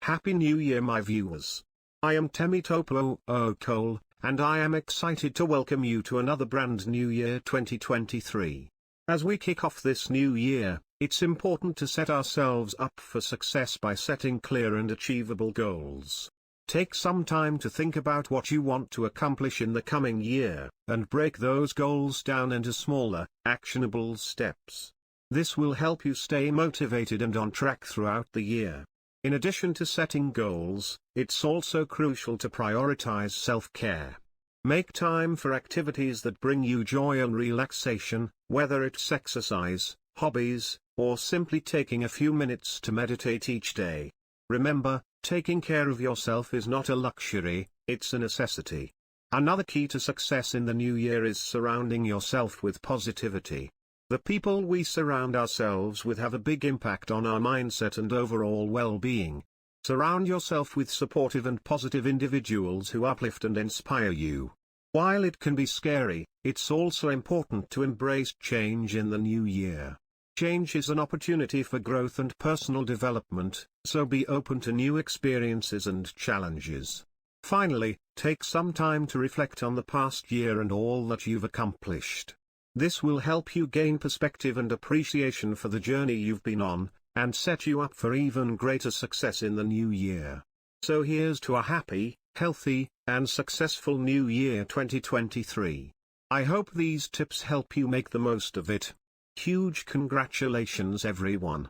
Happy New Year my viewers. I am Temitope Okole, and I am excited to welcome you to another brand new year 2023. As we kick off this new year, it's important to set ourselves up for success by setting clear and achievable goals. Take some time to think about what you want to accomplish in the coming year, and break those goals down into smaller, actionable steps. This will help you stay motivated and on track throughout the year. In addition to setting goals, it's also crucial to prioritize self-care. Make time for activities that bring you joy and relaxation, whether it's exercise, hobbies, or simply taking a few minutes to meditate each day. Remember, taking care of yourself is not a luxury, it's a necessity. Another key to success in the new year is surrounding yourself with positivity. The people we surround ourselves with have a big impact on our mindset and overall well-being. Surround yourself with supportive and positive individuals who uplift and inspire you. While it can be scary, it's also important to embrace change in the new year. Change is an opportunity for growth and personal development, so be open to new experiences and challenges. Finally, take some time to reflect on the past year and all that you've accomplished. This will help you gain perspective and appreciation for the journey you've been on, and set you up for even greater success in the new year. So here's to a happy, healthy, and successful new year 2023. I hope these tips help you make the most of it. Huge congratulations everyone.